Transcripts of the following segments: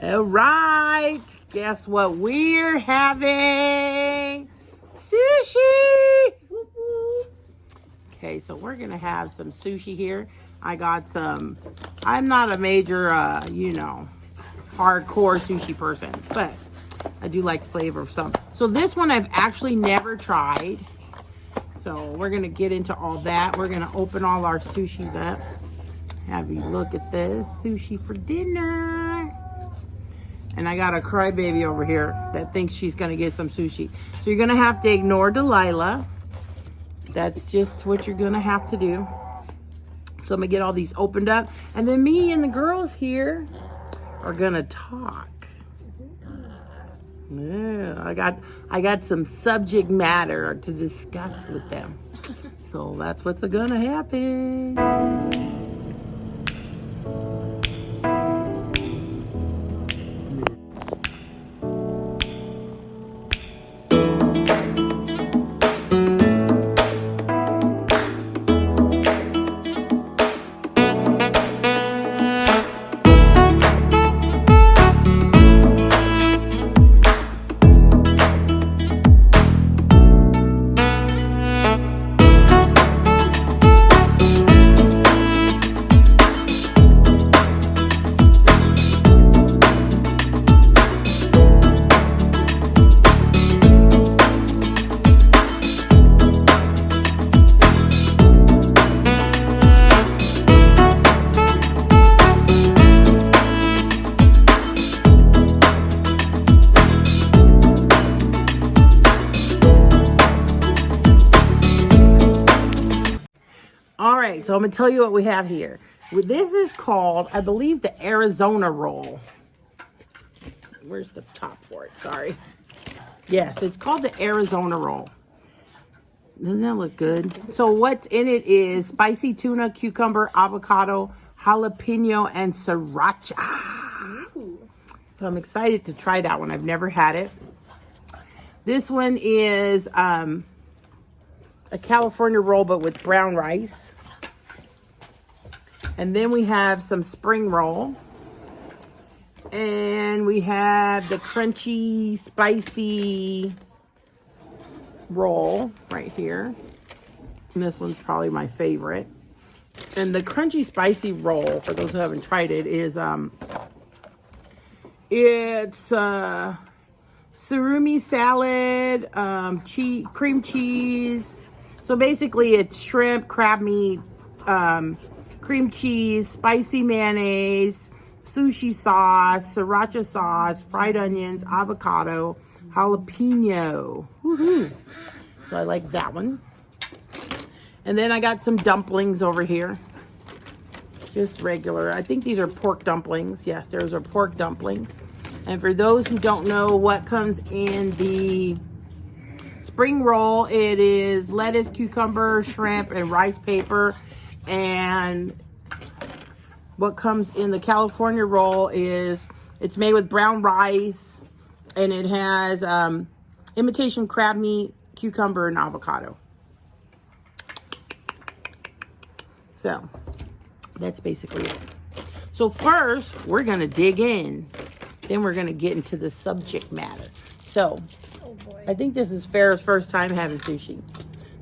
All right, guess what we're having? Sushi! Okay, so we're gonna have some sushi here. I got some, I'm not a major, hardcore sushi person, but I do like the flavor of some. So this one I've actually never tried. So we're gonna get into all that. We're gonna open all our sushis up. Have you look at this, sushi for dinner. And I got a crybaby over here that thinks she's gonna get some sushi. So you're gonna have to ignore Delilah. That's just what you're gonna have to do. So I'm gonna get all these opened up. And then me and the girls here are gonna talk. Yeah, I got some subject matter to discuss with them. So that's what's gonna happen. All right, so I'm gonna tell you what we have here. This is called, I believe, the Arizona roll. Where's the top for it? Sorry. Yes, it's called the Arizona roll. Doesn't that look good? So what's in it is spicy tuna, cucumber, avocado, jalapeno, and sriracha. Ooh. So I'm excited to try that one. I've never had it. This one is a California roll, but with brown rice. And then we have some spring roll. And we have the crunchy, spicy roll right here. And this one's probably my favorite. And the crunchy, spicy roll, for those who haven't tried it, is it's surimi salad, cream cheese. So basically it's shrimp, crab meat, cream cheese, spicy mayonnaise, sushi sauce, sriracha sauce, fried onions, avocado, jalapeno. Woohoo! So I like that one. And then I got some dumplings over here. Just regular. I think these are pork dumplings. Yes, those are pork dumplings. And for those who don't know what comes in the spring roll, it is lettuce, cucumber, shrimp, and rice paper. And what comes in the California roll is it's made with brown rice, and it has imitation crab meat, cucumber, and avocado. So that's basically it. So first, we're gonna dig in. Then we're gonna get into the subject matter. So I think this is Farrah's first time having sushi.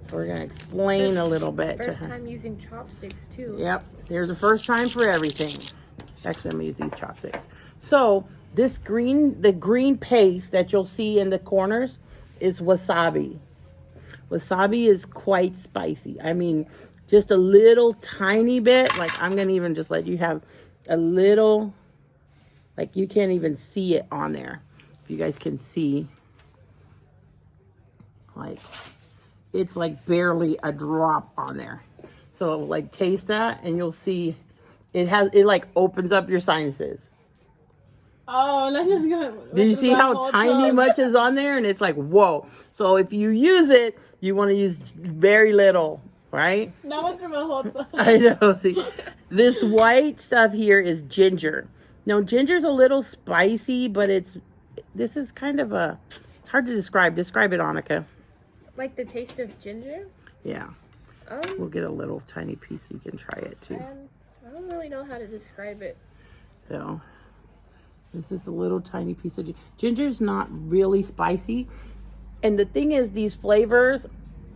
So we're gonna explain a little bit to her. First time using chopsticks too. Yep, there's a first time for everything. Actually, I'm gonna use these chopsticks. So this the green paste that you'll see in the corners is wasabi. Wasabi is quite spicy. I mean, just a little tiny bit. Like, I'm gonna even just let you have a little, like, you can't even see it on there. If you guys can see, like, it's like barely a drop on there. So like taste that and you'll see it like opens up your sinuses. Oh, that's just good. Do you see how tiny much is on there? And it's like, whoa. So if you use it, you want to use very little, right? That went through my whole time. I know. See, this white stuff here is ginger. Now, ginger's a little spicy, but this is kind of it's hard to describe. Describe it, Annika. Like the taste of ginger? Yeah. We'll get a little tiny piece so you can try it too. I don't really know how to describe it. So This is a little tiny piece of ginger's not really spicy. And the thing is, these flavors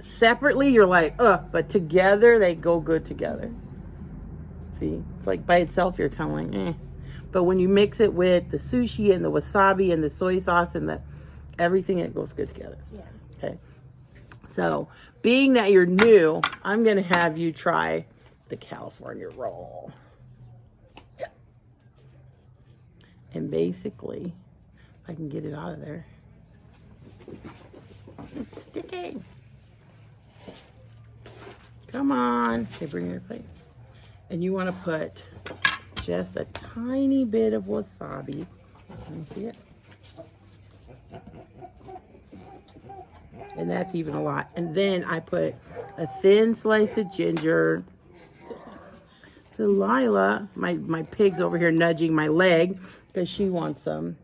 separately, you're like, ugh, but together they go good together. See, it's like by itself, you're kind of like, eh. But when you mix it with the sushi and the wasabi and the soy sauce and the everything, it goes good together. Yeah. Okay. So, being that you're new, I'm going to have you try the California roll. And basically, if I can get it out of there. It's sticking. Come on. Okay, bring your plate. And you want to put just a tiny bit of wasabi. Let me see it. And that's even a lot. And then I put a thin slice of ginger. Delilah, my pig's over here nudging my leg because she wants some.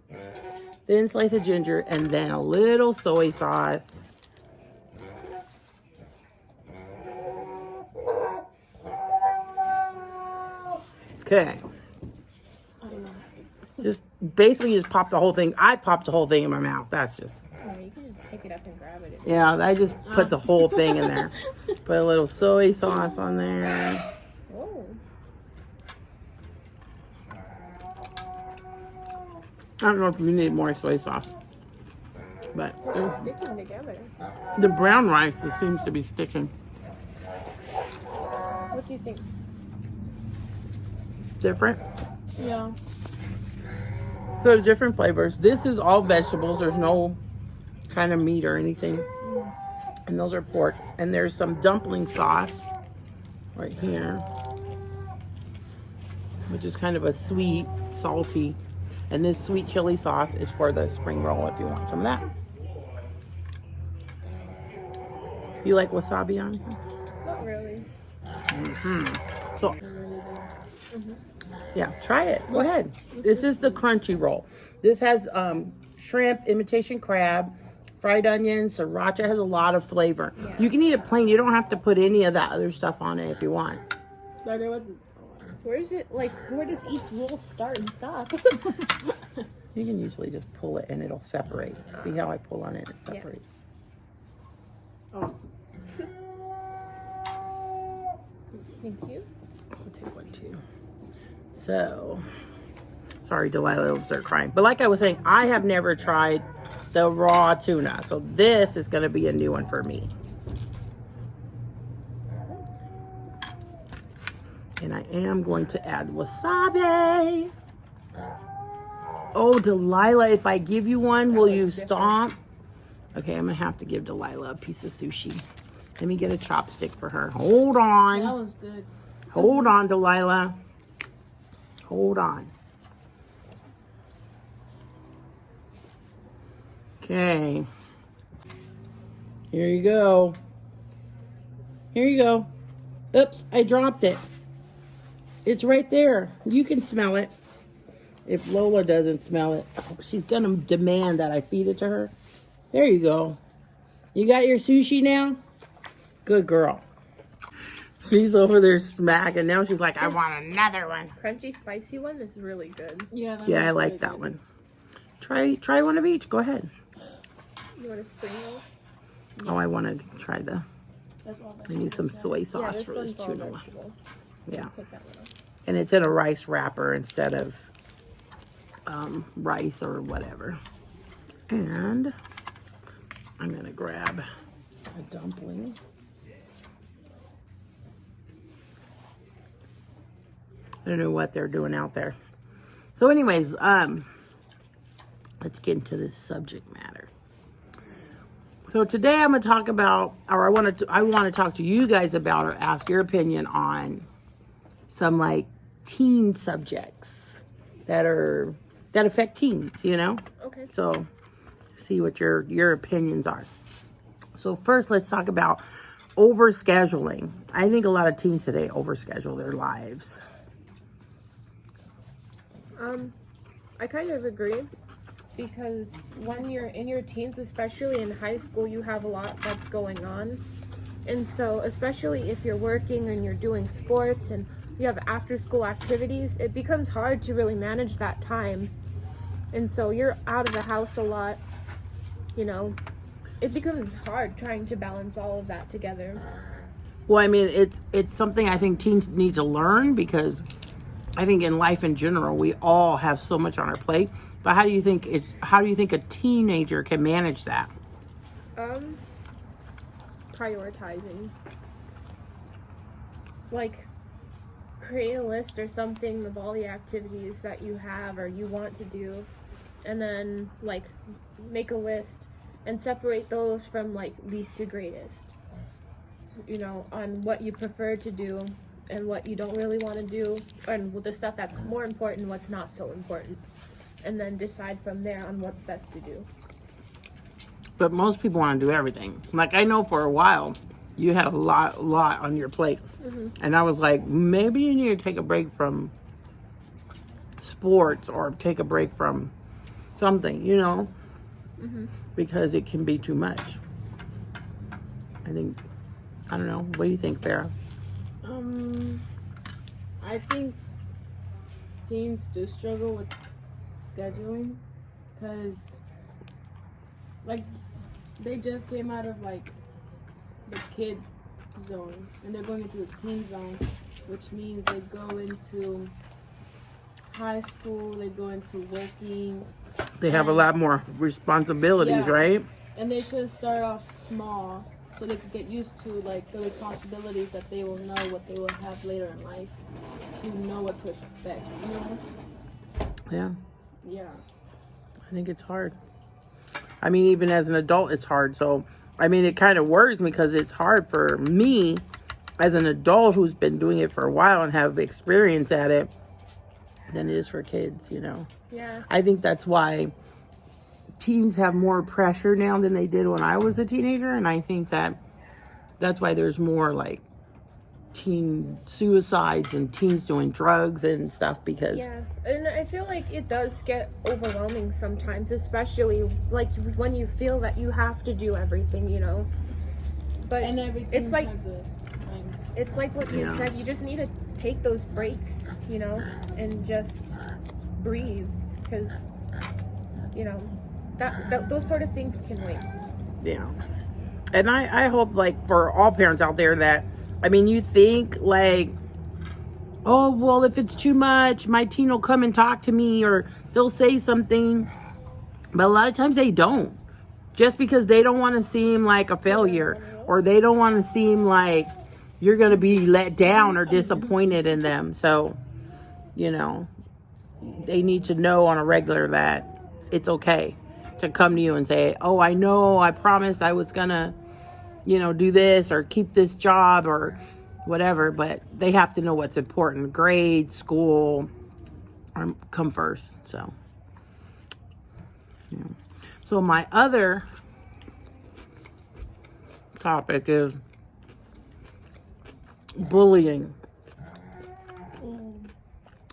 Thin slice of ginger and then a little soy sauce. Okay. Just basically just pop the whole thing. I popped the whole thing in my mouth. That's just. Yeah, you can just pick it up and grab it. Yeah, I just put the whole thing in there. Put a little soy sauce on there. Oh. I don't know if you need more soy sauce. But They're sticking together. the brown rice, it seems to be sticking. What do you think? Different. Yeah. So the different flavors. This is all vegetables. There's no kind of meat or anything. And those are pork. And there's some dumpling sauce right here, which is kind of a sweet, salty. And this sweet chili sauce is for the spring roll if you want some of that. You like wasabi on here? Not really. So, yeah, try it. Go ahead. This is the crunchy roll. This has shrimp, imitation crab, fried onions, sriracha. It has a lot of flavor. Yeah. You can eat it plain. You don't have to put any of that other stuff on it if you want. Where is it? Like, where does each roll start and stop? You can usually just pull it and it'll separate. See how I pull on it? It separates. Oh. Thank you. I'll take one too. So, sorry, Delilah will start crying. But like I was saying, I have never tried the raw tuna. So this is going to be a new one for me. And I am going to add wasabi. Oh, Delilah, if I give you one, will you stomp? Okay, I'm going to have to give Delilah a piece of sushi. Let me get a chopstick for her. Hold on. That was good. Hold on, Delilah. Hold on. Okay. Here you go. Here you go. Oops, I dropped it. It's right there. You can smell it. If Lola doesn't smell it, she's going to demand that I feed it to her. There you go. You got your sushi now? Good girl. She's over there smacking. Now she's like, I want another one. Crunchy, spicy one is really good. Yeah, I like that one. Try one of each. Go ahead. You want a spring roll? Oh, I want to try the. I need some soy Yeah, sauce this for one's this all tuna one. vegetable. Yeah, Take that one off. and it's in a rice wrapper instead of rice or whatever. And I'm gonna grab a dumpling. I don't know what they're doing out there. So anyways, let's get into this subject matter. So today I'm going to talk about, or I want to talk to you guys about, or ask your opinion on some like teen subjects that affect teens, you know? Okay. So see what your opinions are. So first, let's talk about overscheduling. I think a lot of teens today overschedule their lives. I kind of agree, because when you're in your teens, especially in high school, you have a lot that's going on. And so, especially if you're working and you're doing sports and you have after school activities, it becomes hard to really manage that time. And so you're out of the house a lot, you know. It becomes hard trying to balance all of that together. Well, I mean, it's something I think teens need to learn, because I think in life in general, we all have so much on our plate. But how do you think a teenager can manage that? Prioritizing. Like, create a list or something of all the activities that you have or you want to do, and then like make a list and separate those from like least to greatest, you know, on what you prefer to do and what you don't really want to do, and the stuff that's more important, what's not so important, and then decide from there on what's best to do. But most people want to do everything. Like, I know for a while you had a lot on your plate. Mm-hmm. And I was like, maybe you need to take a break from sports or take a break from something, you know, mm-hmm. because it can be too much. I don't know. What do you think, Farrah? I think teens do struggle with scheduling, because like they just came out of like the kid zone and they're going into the teen zone, which means they go into high school, they go into working. They have a lot more responsibilities, yeah, right? And they should start off small so they can get used to like the responsibilities that they will know what they will have later in life, to know what to expect, you know? Yeah. Yeah. I think it's hard. I mean, even as an adult, it's hard. So, I mean, it kind of worries me, because it's hard for me as an adult who's been doing it for a while and have experience at it than it is for kids, you know? Yeah. I think that's why teens have more pressure now than they did when I was a teenager. And I think that's why there's more like teen suicides and teens doing drugs and stuff, because yeah, and I feel like it does get overwhelming sometimes, especially like when you feel that you have to do everything, you know. But and everything it's like has a time. It's like what you said, you just need to take those breaks, you know, and just breathe, because you know that those sort of things can wait. Yeah. And I hope, like, for all parents out there that, I mean, you think, like, oh, well, if it's too much, my teen will come and talk to me, or they'll say something. But a lot of times they don't. Just because they don't want to seem like a failure, or they don't want to seem like you're going to be let down or disappointed in them. So, you know, they need to know on a regular that it's okay to come to you and say, oh, I know, I promised I was going to, you know, do this or keep this job or whatever, but they have to know what's important. Grades, school, come first. So, yeah. So my other topic is bullying.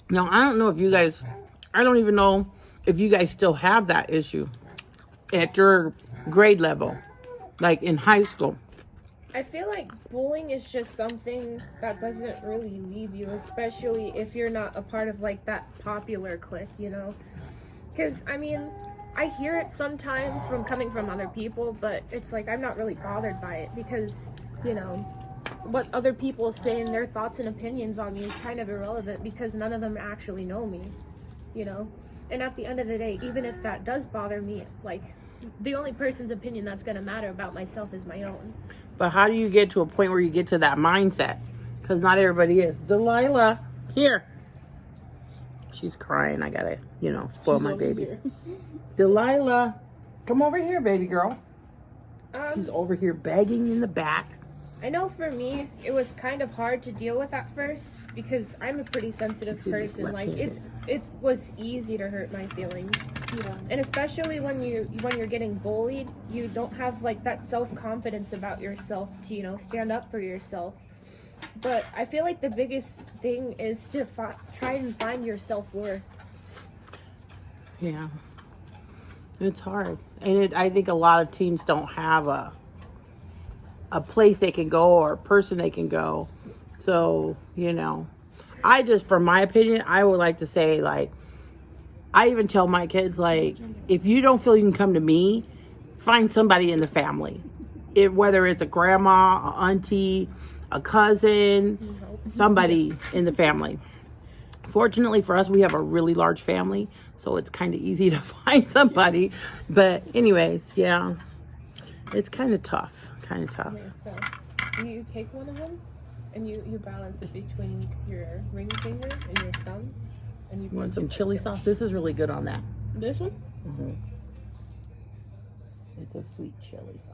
Now, I don't know if you guys, I don't even know if you guys still have that issue at your grade level, like in high school. I feel like bullying is just something that doesn't really leave you, especially if you're not a part of like that popular clique, you know? Because, I mean, I hear it sometimes from coming from other people, but it's like I'm not really bothered by it, because, you know, what other people say and their thoughts and opinions on me is kind of irrelevant, because none of them actually know me, you know? And at the end of the day, even if that does bother me, like, the only person's opinion that's going to matter about myself is my own. But how do you get to a point where you get to that mindset? Because not everybody is. Delilah, here. She's crying. I gotta, you know, spoil my baby. Delilah, come over here, baby girl. She's over here begging in the back. I know for me, it was kind of hard to deal with at first, because I'm a pretty sensitive person. Like, it was easy to hurt my feelings. Yeah. And especially when you're getting bullied, you don't have like that self-confidence about yourself to, you know, stand up for yourself. But I feel like the biggest thing is to try and find your self-worth. Yeah. It's hard. And I think a lot of teens don't have a place they can go or a person they can go. So, you know, from my opinion, I would like to say, like, I even tell my kids, like, if you don't feel you can come to me, find somebody in the family. Whether it's a grandma, a auntie, a cousin, somebody in the family. Fortunately for us, we have a really large family, so it's kind of easy to find somebody. But anyways, yeah, it's kind of tough. Okay, so you take one of them and you balance it between your ring finger and your thumb. And you want some chili sauce? This is really good on that. This one? Mm-hmm. It's a sweet chili sauce.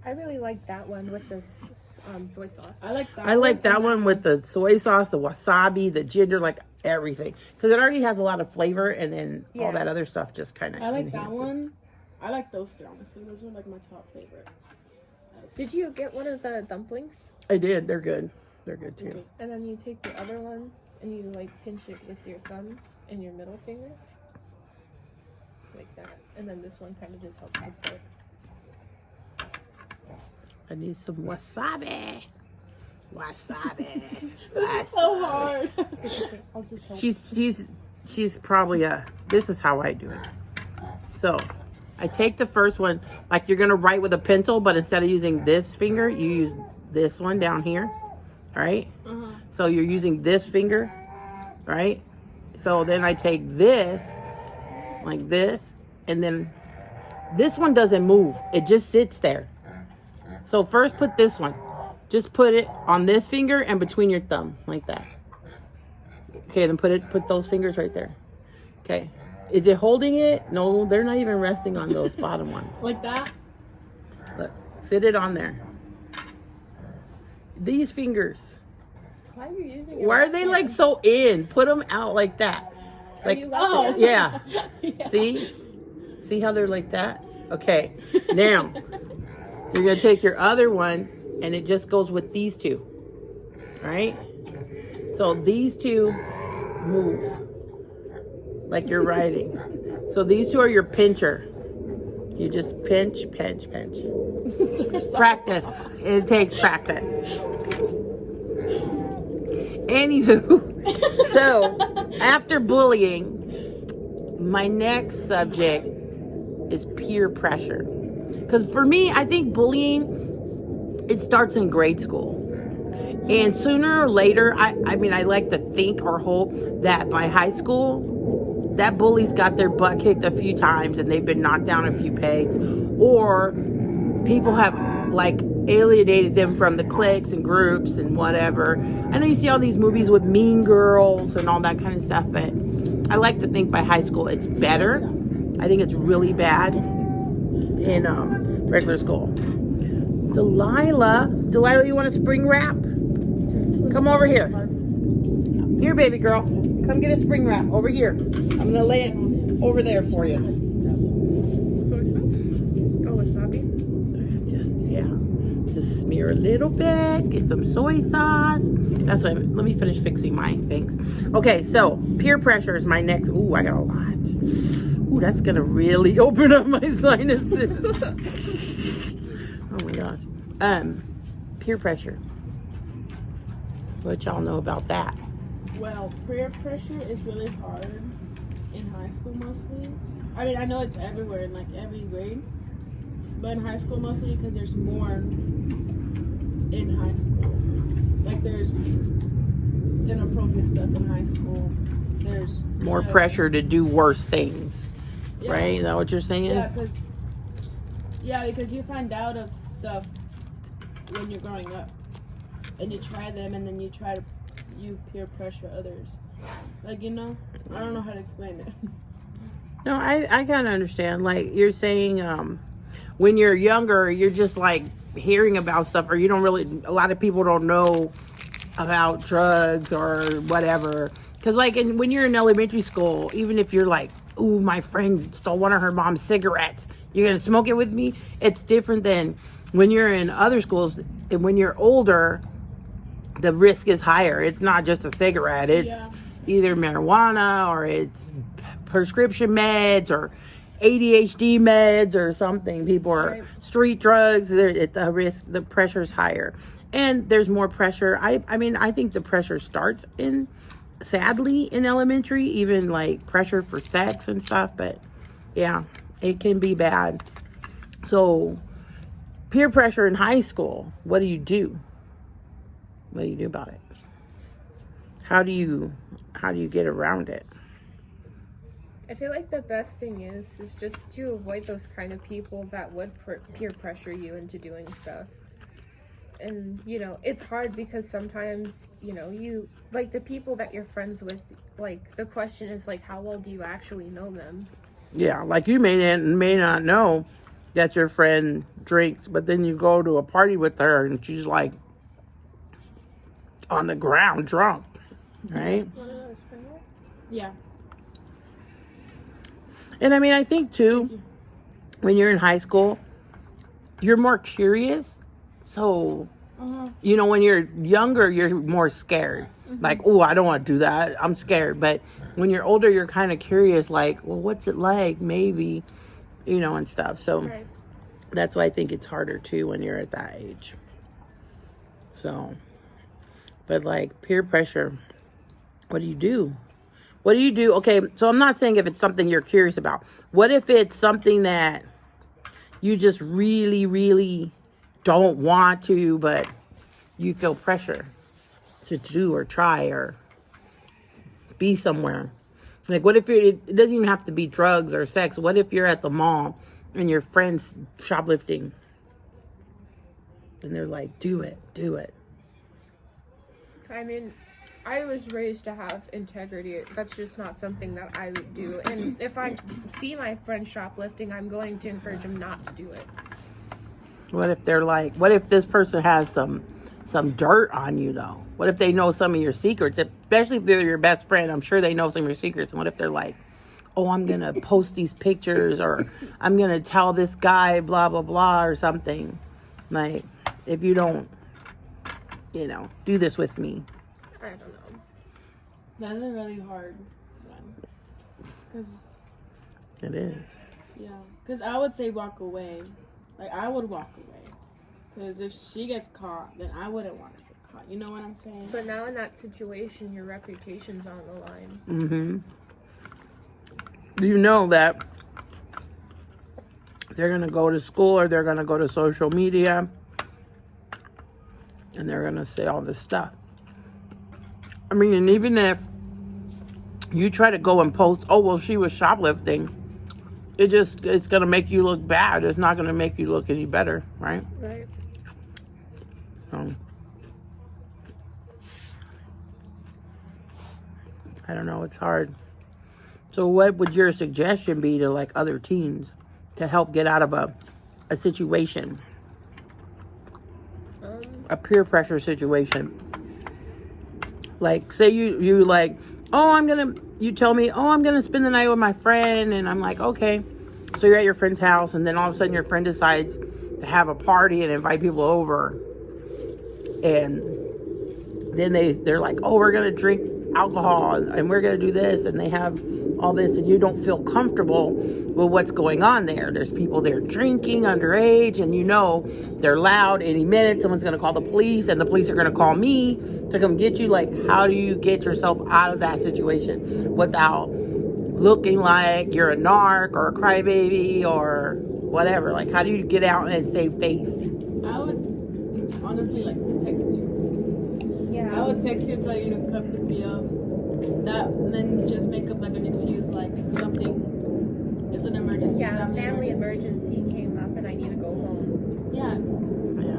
I really like that one with the soy sauce. I like that. I like that one with the soy sauce, the wasabi, the ginger, like everything, because it already has a lot of flavor, and then all that other stuff just kind of. I like that one. I like those three, honestly. Those are like my top favorite. Did you get one of the dumplings? I did. They're good. They're good too. Okay. And then you take the other one and you like pinch it with your thumb and your middle finger, like that. And then this one kind of just helps support. I need some wasabi. Wasabi. This is so hard. I'll just help. She's probably this is how I do it. So I take the first one, like you're gonna write with a pencil, but instead of using this finger, you use this one down here. All right. So you're using this finger, right? So then I take this, like this, and then this one doesn't move. It just sits there. So first put this one. Just put it on this finger and between your thumb, like that. Okay, then put those fingers right there. Okay. Is it holding it? No, they're not even resting on those bottom ones. Like that? Look, sit it on there. These fingers. Why are you using it? Why are they like so in? Put them out like that. Like, Oh. yeah. Yeah. See how they're like that? Okay. Now, you're going to take your other one and it just goes with these two. Right? So these two move like you're writing. So these two are your pincher. You just pinch. Practice. It takes practice. Anywho, so after bullying, my next subject is peer pressure. Because for me, I think bullying, it starts in grade school. And sooner or later, I like to think or hope that by high school, that bullies got their butt kicked a few times and they've been knocked down a few pegs. Or people have like alienated them from the cliques and groups and whatever. I know you see all these movies with mean girls and all that kind of stuff, but I like to think by high school it's better. I think it's really bad in regular school. Delilah, you want a spring wrap? Come over here. Here, baby girl. Come get a spring wrap over here. I'm gonna lay it over there for you. Oh, wasabi? Just smear a little bit, get some soy sauce. That's what, let me finish fixing mine, thanks. Okay, so peer pressure is my next. Ooh, I got a lot. Ooh, that's gonna really open up my sinuses. Oh my gosh. Peer pressure. What y'all know about that? Well, peer pressure is really hard in high school mostly. I mean, I know it's everywhere in like every grade, but in high school mostly because there's more in high school. Like there's inappropriate stuff in high school. There's More pressure to do worse things, right? Is that what you're saying? Yeah, because you find out of stuff when you're growing up, and you try them, and then you peer pressure others. Like, you know, I don't know how to explain it. No, I kind of understand. Like you're saying, when you're younger, you're just like hearing about stuff, or you don't really, a lot of people don't know about drugs or whatever. Because like when you're in elementary school, even if you're like, ooh, my friend stole one of her mom's cigarettes, you're going to smoke it with me? It's different than when you're in other schools. And when you're older, the risk is higher. It's not just a cigarette. It's either marijuana or it's prescription meds or ADHD meds or something. People are street drugs. The risk, the pressure's higher, and there's more pressure. I mean, I think the pressure starts in sadly, in elementary, even like pressure for sex and stuff. But yeah, it can be bad. So peer pressure in high school, what do you do? What do you do about it? How do you get around it? I feel like the best thing is just to avoid those kind of people that would peer pressure you into doing stuff. And, you know, it's hard because sometimes, you know, you, like, the people that you're friends with, like, the question is, like, how well do you actually know them? Yeah, like you may not know that your friend drinks, but then you go to a party with her and she's, like, on the ground drunk, right? Yeah. And I mean, I think, too, when you're in high school, you're more curious. So, you know, when you're younger, you're more scared. Like, oh, I don't want to do that. I'm scared. But when you're older, you're kind of curious, like, well, what's it like? Maybe, you know, and stuff. So Right. that's why I think it's harder, too, when you're at that age. So, but like peer pressure, what do you do? What do you do? Okay, so I'm not saying if it's something you're curious about. What if it's something that you just really, really don't want to, but you feel pressure to do or try or be somewhere? Like, what if it doesn't even have to be drugs or sex. What if you're at the mall and your friend's shoplifting? And they're like, do it. I mean, I was raised to have integrity. That's just not something that I would do. And if I see my friend shoplifting, I'm going to encourage him not to do it. What if they're like, what if this person has some dirt on you, though? What if they know some of your secrets? Especially if they're your best friend, I'm sure they know some of your secrets. And what if they're like, oh, I'm going to post these pictures, or I'm going to tell this guy blah, blah, blah, or something. Like, if you don't, you know, do this with me. I don't know. That's a really hard one. Cause It is. yeah, cause I would say walk away. Like I would walk away. Cause if she gets caught, then I wouldn't want to get caught. You know what I'm saying? But now in that situation, your reputation's on the line. Mm-hmm. You know that they're going to go to school or they're going to go to social media and they're going to say all this stuff. I mean, and even if you try to go and post, oh, well, she was shoplifting, it's going to make you look bad. It's not going to make you look any better, right? Right. I don't know. It's hard. So what would your suggestion be to like other teens to help get out of a situation? A peer pressure situation. Like, say you like, you tell me, I'm going to spend the night with my friend. And I'm like, okay. So you're at your friend's house. And then all of a sudden your friend decides to have a party and invite people over. And then they're like, oh, we're going to drink alcohol and we're going to do this. And they have all this. And you don't feel comfortable with what's going on there. There's people there drinking underage. And you know they're loud. Any minute someone's going to call the police. And the police are going to call me to come get you. Like, how do you get yourself out of that situation without looking like you're a narc or a crybaby or whatever? Like, how do you get out and save face? I would honestly like text you. Yeah. I would text you and tell you to come pick me up. That, and then just make up like an excuse, like something. It's an emergency. Yeah, a family emergency came up and I need to go home. Yeah. Yeah.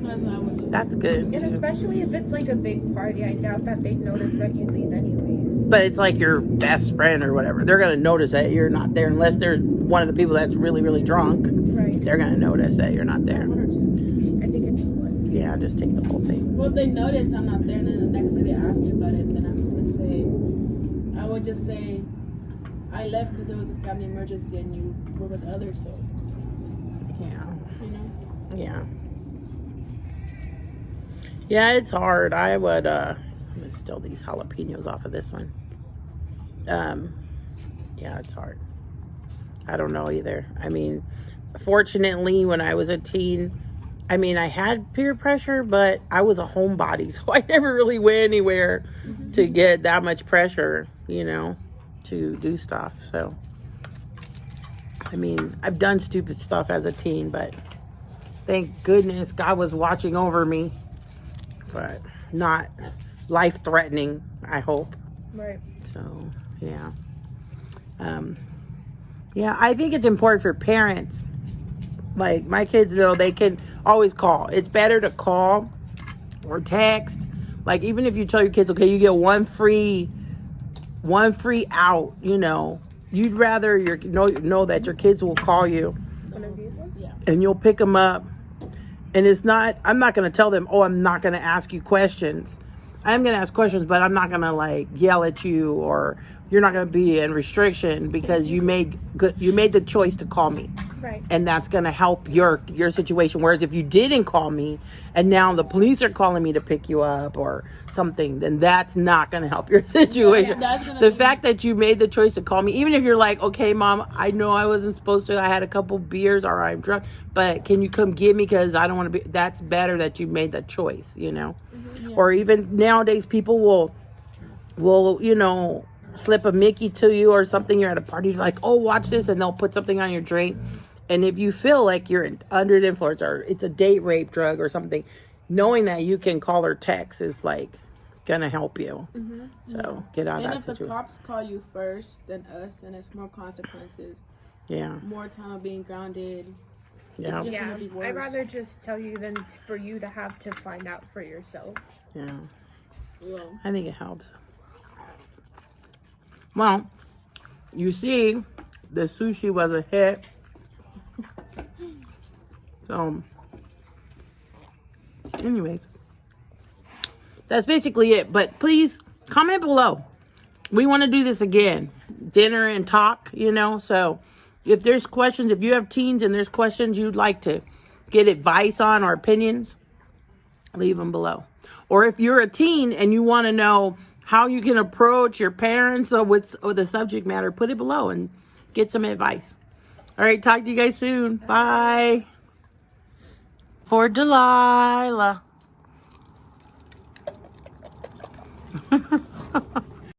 That's what I would do. That's good. And especially if it's like a big party, I doubt that they'd notice that you leave anyways. But it's like your best friend or whatever. They're going to notice that you're not there unless they're one of the people that's really, really drunk. Right. They're going to notice that you're not there. One or two. I think it's one. Yeah, just take the whole thing. Well, if they notice I'm not there, and then the next day they ask me about it, then I'm just gonna say, I would just say, I left because it was a family emergency and you were with others, so. Yeah. You know? Yeah. Yeah, it's hard. I would, I'm going to steal these jalapenos off of this one. Yeah, it's hard. I don't know either. I mean, fortunately, when I was a teen, I mean, I had peer pressure, but I was a homebody, so I never really went anywhere to get that much pressure, you know, to do stuff. So, I mean, I've done stupid stuff as a teen, but thank goodness God was watching over me, but not life-threatening, I hope. Right. So, yeah. Yeah, I think it's important for parents. Like, my kids know they can always call. It's better to call or text. Like, even if you tell your kids, okay, you get one free out, you know, you'd rather know that your kids will call you. One of these ones? Yeah. And you'll pick them up. And I'm not going to tell them, oh, I'm not going to ask you questions. I'm going to ask questions, but I'm not going to like yell at you, or you're not going to be in restriction because you made the choice to call me. Right. And that's going to help your situation. Whereas if you didn't call me and now the police are calling me to pick you up or something, then that's not going to help your situation. The fact that you made the choice to call me, even if you're like, okay, Mom, I know I wasn't supposed to. I had a couple beers or I'm drunk, but can you come get me? Because I don't want to be. That's better that you made that choice, you know. Yeah. Or even nowadays, people will you know, slip a Mickey to you or something. You're at a party, like, oh, watch this, and they'll put something on your drink. And if you feel like you're under the influence or it's a date rape drug or something, knowing that you can call or text is like gonna help you. So get out of that situation. And if the cops call you first than us, then it's more consequences. Yeah. More time of being grounded. Yeah. Yeah, I'd rather just tell you than for you to have to find out for yourself. Yeah. Well, I think it helps. Well, you see, the sushi was a hit. So, anyways, that's basically it. But please comment below. We want to do this again. Dinner and talk, you know. So, if there's questions, if you have teens and there's questions you'd like to get advice on or opinions, leave them below. Or if you're a teen and you want to know how you can approach your parents or with the subject matter, put it below and get some advice. All right, talk to you guys soon. Bye. For Delilah.